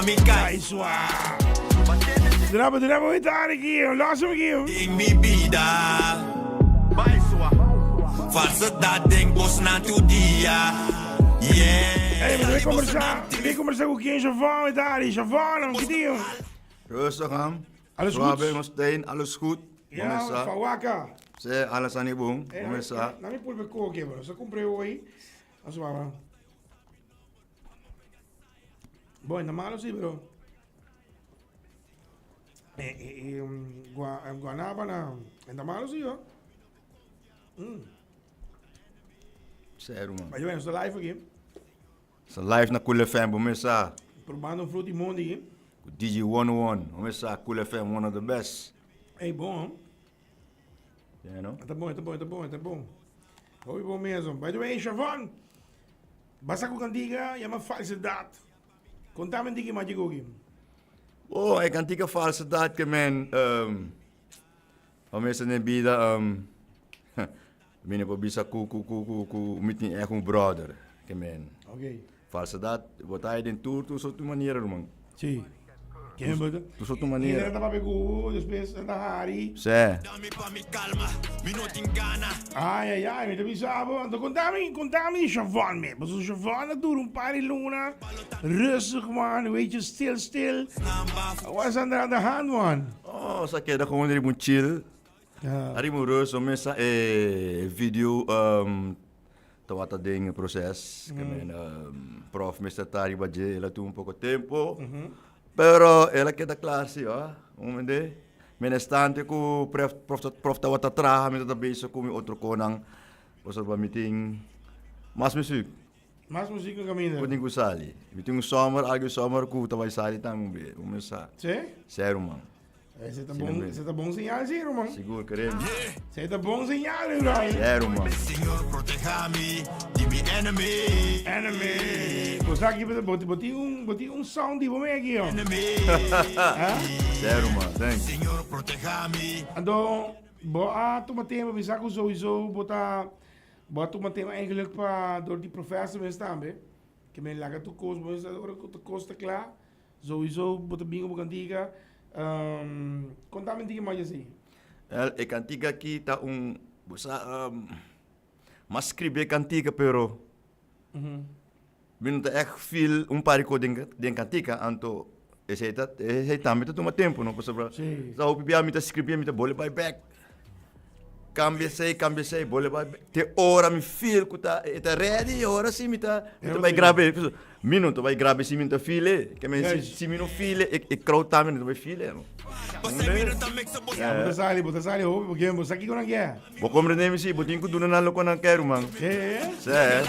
Kaiswa. Drabo itari aqui, laat hem aqui. Ding mi vida. Falsidade ding bos na tu dia. Yeah. Hey, maar ik conversar com quem Javon itari, Javon, que dia? Rustig aan. Alles goed? Zwaar bij Steen, alles goed. Ja, van Waka. Zé, alles aan die boom. Como está? Na me pulpe coque, bro. Só comprei hoje. Assuava. Bom, ainda malo sim, bro. Guanabana. Ainda malo sim, ó. Sério, mano. Mas eu estou live aqui. Sa live na Cool FM, como está? Probando um fruto imundo aqui. DJ 101, como está? Cool FM, one of the best. Hey, bom. You know? Tá bom, tá bom, tá bom, tá bom. Oi, bom mesmo. By the way, Chavon. Basta com cantiga, é uma falsidade. Conta-me de que mais digo aqui. Oh, ik antieke falsidade que, man, om eens in de vida, minha pobisa ku meeting echt een brother, que, man. Ok. Falsidade, wat hij den tour, tu soort manier, man. Sim. Quem é Tu soort E manier. ainda para pegar, depois anda Hari. Zé. Dami pa mi calma, mi no tingana. Ai, me devi sabo. Então conta-me, Chavon, me. Mas o Chavon dura paar de luna. Rustig, man. Weet je, stil. Wat is er aan de hand, man? Oh, sa keda gewoon er moet chill. Ja. Ari mo ro so mesa video tawata ding proces kamen prof Mr. Tari Badje ela tu un poco tempo. Pero ela queda classe, ó. Umende. Menestante ku prof tawata traha mi database ku mi outro konang osaba meeting mas musik. Mais muziek no caminho. Puding ku sali. Meeting summer ku tawai sali tang be. Umesa. Sim? Sério, mano. Você tá bom sinal, Zero, man. Seguro, querendo. Você tá bom sinal, bro. Sério, mano. Senhor proteja-me de mi enemy. Enemy. Você aqui botei um sound de você aqui, ó. Enemy. Sério, mano. Thanks. Senhor proteja-me. Então, tu meteen we zaken sowieso tu meteen eigenlijk door die professor mee staan, be. Que men laga tu koos, maar is dat kost klaar. Sowieso bota bingo bukantiga. Contame diga mais assim. E cantiga aqui tá mas escrever cantiga pero minuto echt veel parico den cantiga anto esse também tá toma tempo não posso para Sim. só o bibia me tá escrever me tá bole by back cambia sei bole by back te ora me feel que tá ready ora sim me tá vai grave minuto vai grave sim me tá file que me se me não file e crowd também não vai file Você me não mix up. Bota sali, hoop, porque você aqui com a guerra. vou compreender me se botinho que duna nalo com não quero man É. é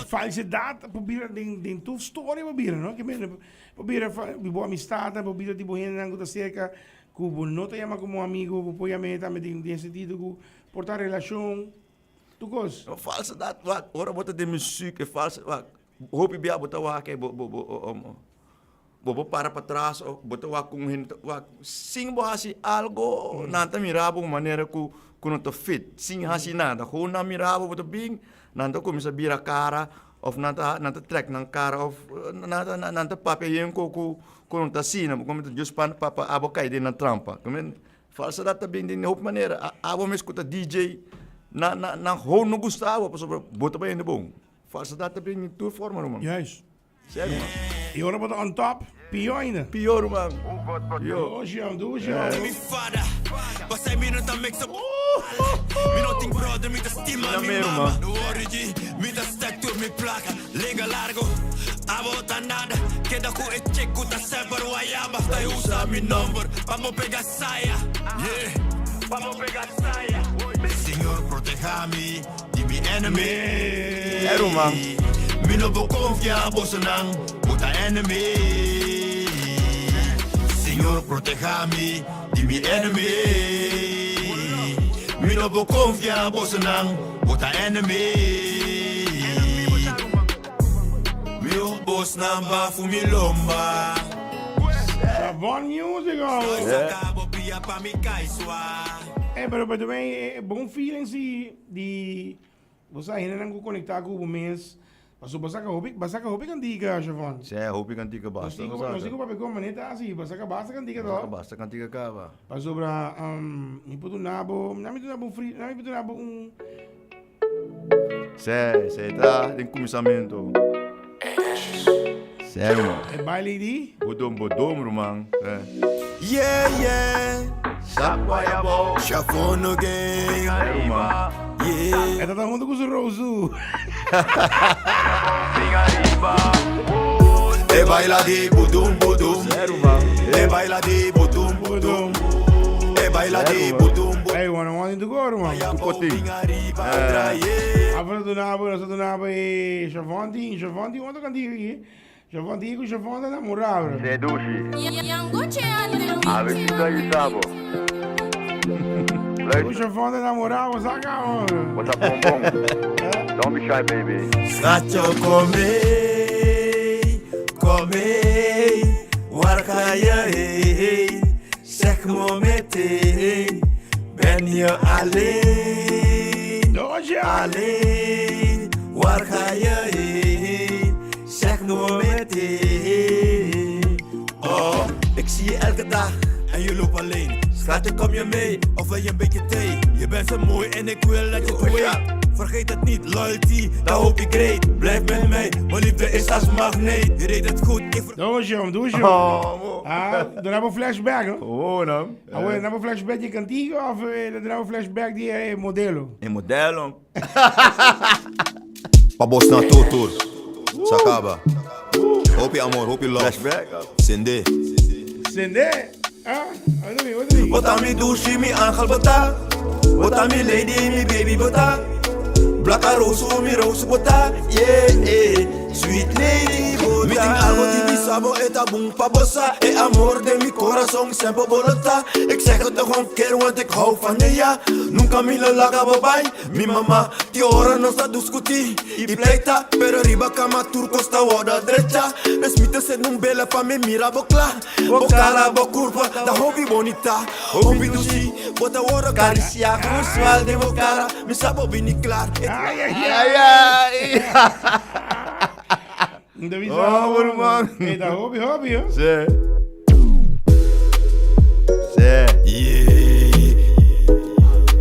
Falsidade, probeer den tof story proberen, no? Que men probeer boa amistade, probeer tipo gente não cerca, que o não te chama como amigo, que pode me também tem sentido que portar relação. Tu gosta? Falsidade, wat? Ora bota de muziek, falsa, wat? Hoop bia bota wa ke bo para trás, bota wa com gente, wa sing bo hasi algo, nanta mirabo maneira ku não te fit, sing hasi nada, ho na mirabo bota bing, nanta começa bira cara, of nanta trek na cara, of nanta papel yen ku não te sina, como just pan papa abo cai de na trampa, como falsidade também de hoop maneira, abo me escuta DJ na ho no gustava, bota bem de bom. Falsidade também em tua forma, mano. Juist. Sério, mano. E agora bota on top, pior ainda. Pior, mano. Doe Jean. Me fada. Você me não mix up. Me não tem brother, me tá estima me mama. No origin, me tá stack tour me placa. Liga largo, a bota nada. Queda com e checo, tá sempre o ayaba. Tá usa mi number, vamos pegar saia. Yeah, vamos pegar saia. Senhor proteja-me de mi enemy. Sério, mano. Me não vou confiar, você não, puta enemy. Senhor proteja-me de mi enemy. Me não vou confiar, você não, puta enemy. Meu boss não vai fumir lomba. Chavon Music, oh. Acabo pia pra me caçoar. Pero também é bom feeling se de você ainda não conectar com o mês Paso basta ka hobik antiga, Chavon. Saya hoop ik antiga basta. Não sigo para pegar maneta assim, basta ka antiga to. Basta antiga ka ba? Paso pra mi puto nabo free, mi puto nabo Saya tá em começamento. Sério, mano. é baile di. Bodom, rumang. Yeah, yeah. Sakwayabo. Chavon again. Rumang. Yeah. É tá mundo com o Rosu. E baila di budum budum. Sério, mano. E baila di budum budum. E baila di budum budum. Hey, want to go, man. Tukoting. Afra do nabo e Chavon, onde cantiga aqui? Chavon com Chavon da namorada. Sedushi. Yangoche Ave que daí sabo. O Chavon da namorada, saca, mano. What's up, bom? Don't be shy, baby. Sacho come, warkaya hey, zeg me meteen, ben je alleen, Doja. alleen, waar ga je heen, zeg me meteen. Oh, ik zie je elke dag en je loopt alleen. Schatje, kom je mee of wil je een beetje thee? Je bent zo mooi en ik wil dat je het weet. Vergeet het niet, loyalty, dat hoop ik great. Blijf met mij, mijn liefde is als magneet. Je deed het goed, ik Doja. Oh, Ah, dan hebben we flashback, no? oh, não. Ah, dan hebben we flashback die cantiga of dan hebben we flashback die modelo? Em modelo. Pabos na tutur. Sakaba. Hope amor, hope love. Flashback. Sende. Sende. Ah, wat doe je? Bota mi douche, mi angel bota. Bota mi lady, mi baby bota. Blaka roso, mi rose bota. Yeah, yeah. Sweet lady bota. Meeting algo di mi sabo eta boom pa bossa. E amor de mi corazón sempre bolota. Ik zeg het nog een keer, want ik hou van je, ja. Nunca mi lo laga babay. Mi mama, ti ora non sta discuti. I pleita, pero riba kama turco sta wada derecha. Resmite se non bella pa me mira bocla. Bocara, bocurva, da hobby bonita. Hobby dushi, bota wora caricia. Crucial de bocara, mi sabo bini clar. Ai, ai, Ai, ai. ai. De wie Oh, man. Hey, dat hobby, hoor. Zé. Zé.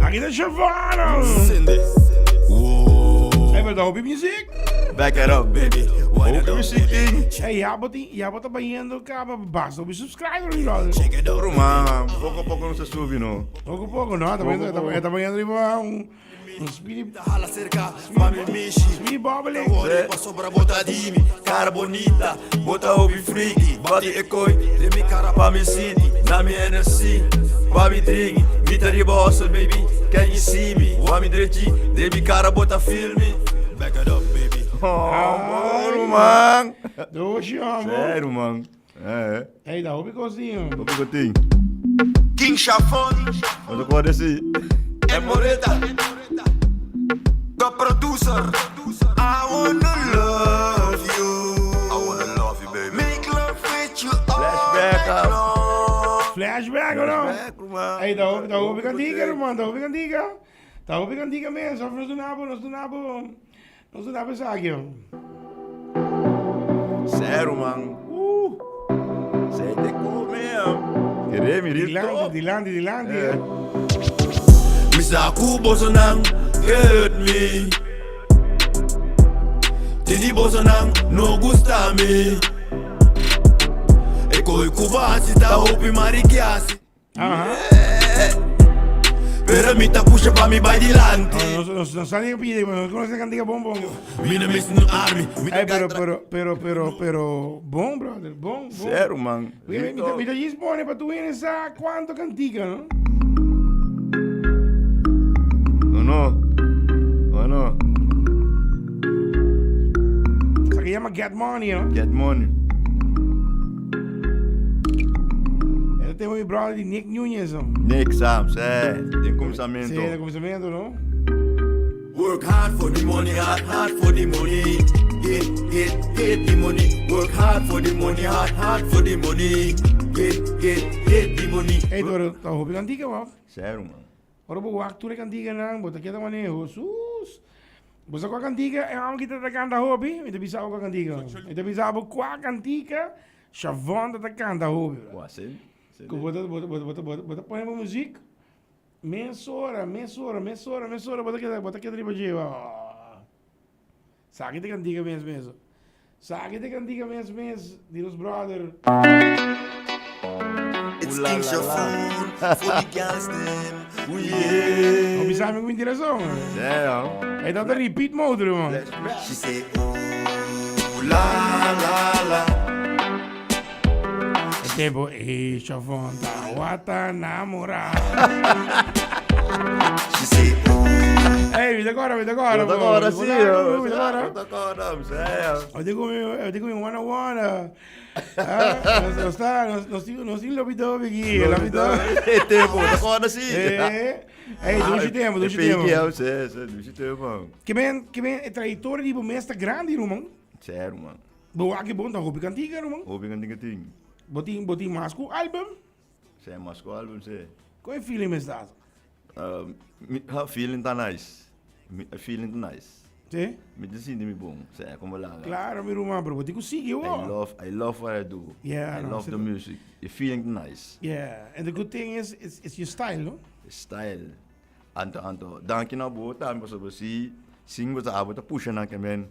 Aqui da Chavano. Sende. Hey, maar dat hobby muziek. Back it up, baby. Ook muziek ding. Hey, ja, wat ben je aan elkaar? Basta, op je subscriber, brother. Check it out. Man, pouco a pouco não se sube, não. Poco, no. También arriba un speedy Hala cerca, mami mishi. bobbling. Ore passo pra bota dimmi, cara bonita. Bota hobby freaky, body e koi. De mi cara pa mi city, na mi NSC. Pa mi dringi, mi te ribosso baby. Can you see me? Wa mi dreci, de mi cara bota filmi. Back it up baby. Oh, man. Doosje, man. Sério, man. É. Hey, dat hobby kost niet, man. Vamos pro ting. King Shafon, Mas eu pode assim. en Moreta. The producer, I wanna love you. I wanna love you baby. Make love with you all Flashback night up. long. Flashback, hoor. Back, man. Hey, dat hobby kan diga, man. Dat hobby kan diga, mensen. Of nos do nabo, zaakje. Sério, man. Sei te mesmo. Querer me Die land. Misaku bosonang, hurt me. Tini bosonang, no gusta me. Eko ikubasi ta hopi marikiasi. Pero mi ta pusha pa mi by the land. Nos sale a pedir, no conoce cantiga bombón. Mi no miss no army. Hey, pero, bom, brother, bom. Sério, man. Mira, je spone para tu vienes a quanto cantiga, no? No. Se llama Get Money, ¿no? Get money. Ese tengo mi brother, Nick Núñez, ¿no? Nick Sam, tem Sí, começamento. de comienzo, ¿no? Work hard for the money, hard for the money. Get the money. Work hard for the money, hard for the money. Get the money. Hey, pero hoop ik cantiga, man. Sério, man. Ora, bo wak tu cantiga nang, bo takia tamane, Jesus. Bosa kwa cantica e amo kita ta canta hobby. Ita bisa kwa cantica. Ita bisa kwa cantica. Chavon ta canta hobby. Quase. Bota põe uma música. Mensora. Bota que tribo de. Sabe que cantica mesmo. Sabe que cantica mesmo. De los brother. It's King Shafoon for the girls them. Oh yeah. Não bisa me com direção. É, Aí dá um repeat mode, mano. She say, ooh la la la. Tempo, e Chavon ta wata namorar. She say, ooh. Ei, vedi agora. Agora sim, Vedi eu agora. agora, sério. Eu digo em one. Não sei lobidão aqui. Tempo, agora sim. Ei, dois tempo. Dois tempo. Que bem, é trajetória de bomesta grande, irmão. Sério, mano. Boa que bom, tá roupa cantiga, irmão. Houve um ting. Botin masco album. Sério, mas qual álbum você? Qual é o feeling mesmo? Feeling tá nice. Feeling tá nice. Sim? Me decide me bom, sério, como lá. Claro, meu irmão, bro. Botin consigo, I love what I do. Yeah, I no, love the music. The feeling nice. Yeah, and the good thing is, it's your style, no? Style. Anto. Dank je nou boot, dan was het zie. Sing was abot push na kemen.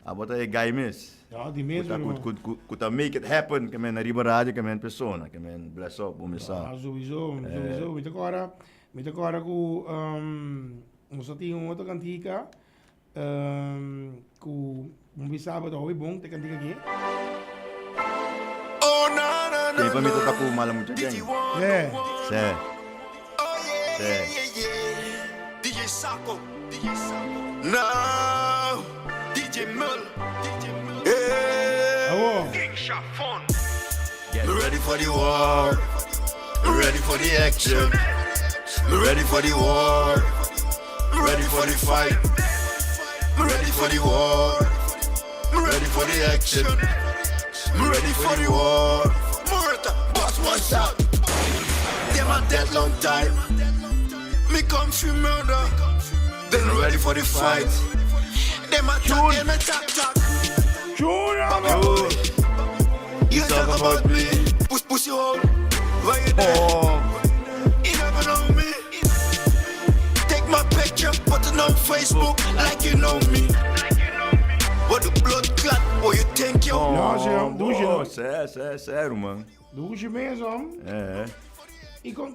Abot ay guy miss. Ja, die mensen, man. Could make it happen, kemen na riba radio, kemen persona, kemen bless up, umisa. Ah, sowieso. Met agora com nós temos uma outra cantica com bisaba da hoi bom, te cantica aqui. Oh na na na. Kaya pa mito taku malam mo dyan. É. Se. DJ Sako. Now, DJ Mul. Alô. King Shafoon. We're ready for the war. We're ready for the action. We're ready for the war. We're ready for the fight. We're ready for the war. We're ready for the action. We're ready for the war. Murata, boss one shot. Them a dead long time. Me come for murder. Then ready for the fight. Them a talk. Jura, You talk about me. Push your hole. Why you there? You never know me. Take my picture, put it on Facebook like you know me. What the blood clot? What you think you? Ja, zie, doe je. Sério, mano. Doe je mesmo. É. E com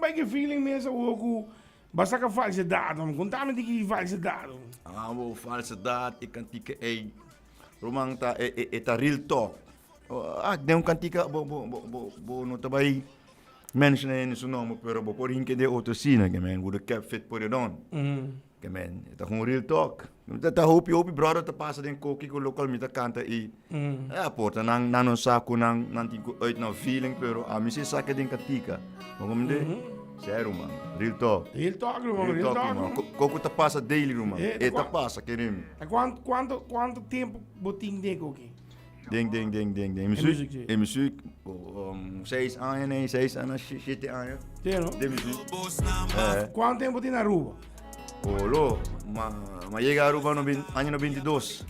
bij que feeling mesmo ook basta que falsidade, conta-me de que falsidade. Mo falsidade, e cantica é romang ta eta real talk. Dem cantica bo no tabai mensen in so nome pero bo por hinke de auto sina que men would cap fit por don. Que men, eta gewoon real talk. Dat hoop je brother te passen den koki ko local met kanta i. Porta nang nanon saku nang nanti uit na feeling pero a mi se saca den cantica. Como de sério, mano. Real talk. Real talk, man. Coco te passa daily, mano. E te passa, querem. Quanto tempo botinho de coque? Ding. Muziek, 6 aan, nee, 6 aan, 7 aan. Tem, no? De muziek. Quanto tempo tem na rua? Lo, ma llega a Aruba no año 22.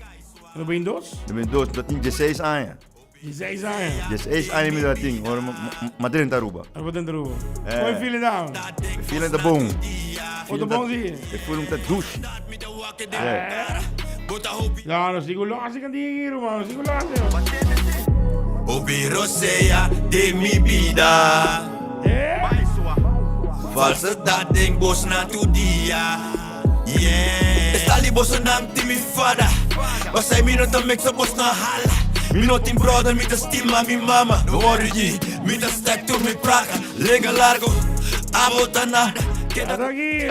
No 22? 22, dat ding 16 aan. 16 anos. 16 aan met dat ding, hoor, maar 30 Aruba. Eu vou dentro da rua. Qual é o feeling down? Feeling de bom. Wat de bom zie je? Ik voel hem te douche. Ja, dan zie ik hoe laat ik aan die hier, man. Dan zie ik hoe laat Obiroseya de mi vida. Falsa dat ding bos na tu dia. Yeah. Estali bos na ti mi fada. Wasai mi no ta mix up bos na hala. Mi no team brother mi ta stima mi mama. No origi mi ta stack to mi placa. Lega largo. Abota nada. Wat aqui?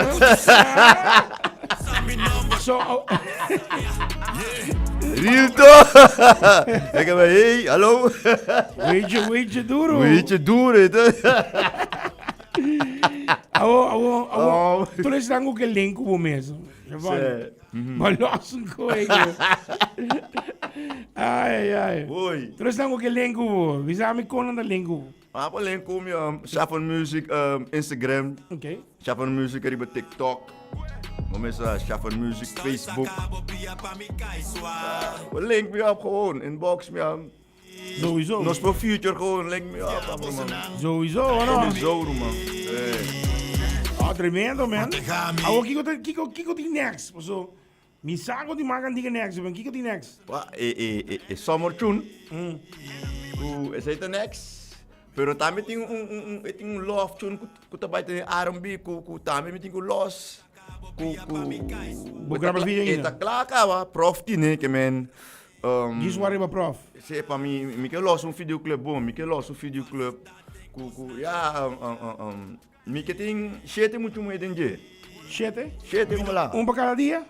Zo. Real talk. Ik heb hey, hallo. Weet je duro. Weet je dure. Awo. Tu le stango che link o mesmo. Maar los een kooi. Ai. Hoi. Tu le stango che link o. Wie zijn mi konen de link o? Maar alleen kom je Schaffen Music Instagram. Oké. Schaffen Music riba TikTok. Começa Schaffen Music, Facebook. Link me up gewoon, inbox me up. Sowieso. Nos for future gewoon, link me up, man. Sowieso, ano? Sowieso, man. Oh, tremendo, man. Awo, kiko di next. So, misago di makan di next. Kiko di next. Summer tune. Is it the next? Pero também tem love tune que também tem R&B, que também tem loss. Bukan apa video ini. Eta klaka wa prof tine que men. Diz waar je prof. Se para mim que loss videoclub bom, me que loss videoclub. Ja, me que tem shete muito muito enje. Shete? Shete como lá. Para cada dia?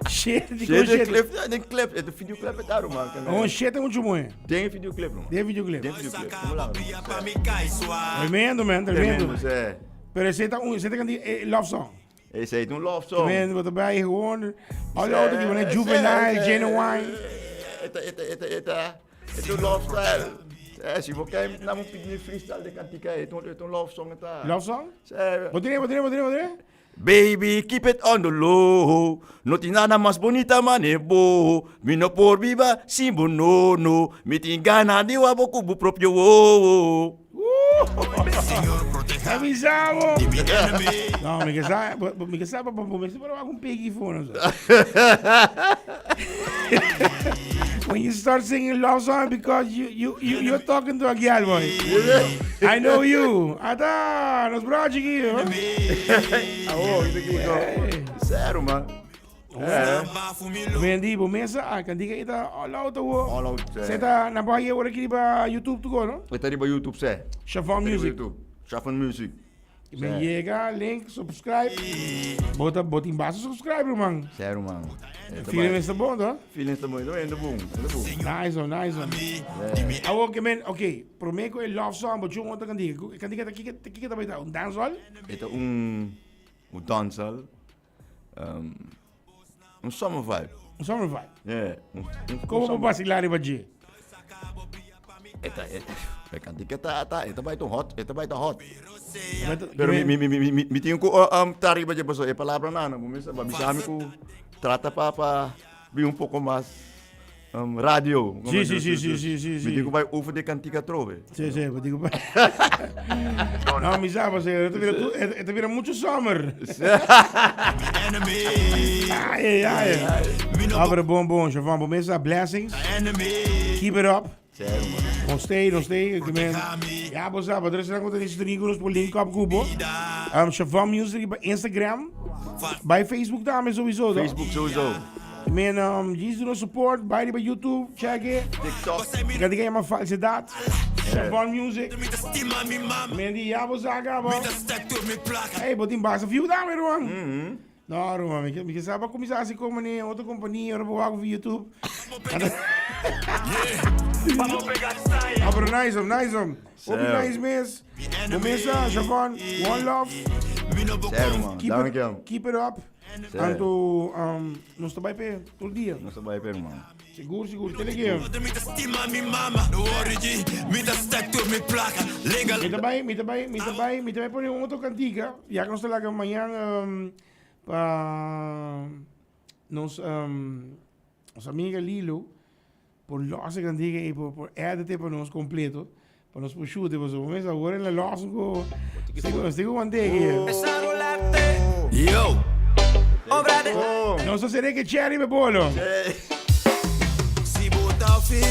Shete, de Shete clip, é do videoclip é caro, man. Oh, shete muito muito. Tem videoclip, man. Tem videoclip. Tem videoclip. Como lá. Tremendo, man, tremendo. É. Pero esse kan die love song. Esse aí é love song. Tremendo, wat erbij gewoon. Al die auto's die van Juvenile, Genuine. Het is love style. Se você quer dar pedir freestyle de cantica, é um love song. Love song? Wat é? Baby, keep it on the low. No tem nada mais bonita, manebo. Me no por viva, simbo no. Me tem gana de wabo kubu próprio. Avisamos! Não, me casava para começar para algum pegue fone. When you start singing love song because you're talking to a girl, boy. I know you. Ata, nos broches aqui. Sério, mano. Vendi, começa a cantiga ita all out. Você tá na Bahia agora aqui para YouTube tu não? Está ali para YouTube, sé. Schaffen Music. Schaffen Music. Me chega, link, subscribe. Bota embaixo subscribe, man. Sério, mano. Feeling está bom, tá? Feeling está bom, ainda bom. Nice one. Ok, prometo que love song, mas eu vou cantiga. Cantiga aqui também tá dancehall? Ito dancehall. Summer vibe. Summer vibe. Yeah. Como vou vacilar para G? Cantiga ito ba itong hot? Pero me tinha ko tariba de pessoa, é palavra na, bumisa ko trata para vir pouco mais radio. Sim. Me digo vai over de cantiga trove. Sim, me digo vai. Não, me sabe, eu vira muito summer. Abra bom, Javon, começa blessings. Keep it up. Sério, mano. Não stay. Ja, você sabe, er zijn ook eens 3 groepen voor link op Kubo. Schaffen Music bij Instagram. Bij Facebook daarmee sowieso. Facebook sowieso. Man, die doen support. Bij YouTube, check it. TikTok. Kan ik maar falsidade. Schaffen Music. Man, die ja, você sabe, man. Hey, bot in base view daarmee, man. Não, Roma, me sabe começar assim como em outra companhia, eu vou via YouTube. Aber nice. Obi nice mesmo. Começa, Javon, one love. Sério, mano. Keep it up. Tanto, nós trabalhamos para todo dia. Nós trabalhamos, mano. Seguro, teleguia. Me também põe outra cantiga. Já que nós estamos amanhã para nossa amiga Lilo. Por losse cantiga e por edit para nós completo. Para nós puxar, depois vamos agora na losse com stigo manteiga. Yo. Não só será que cherry me bolo. Si bota filme.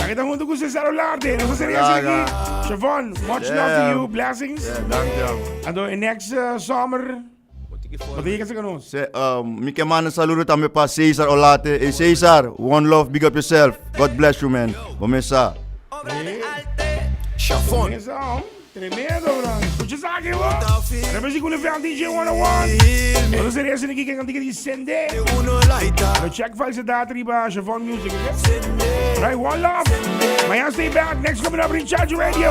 Aqui está junto com o Cesar Olarte. Não só seria assim aqui. Javon, much love to you, blessings. Ando next summer. Wat denk je zeggen ons? Mike man, saludo também para Cesar Olate. Hey Cesar, one love, big up yourself. God bless you, man. Vamos lá. Schaffen. Tremendo, bro. Escucha essa aqui, bro. Depois de quando vem a DJ 101. Não seria assim aqui que a cantiga de Sende. Eu check falsidade riba Schaffen Music, ok? Right, one love. Amanhã stay back. Next coming up in Charge Radio.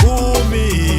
Umi.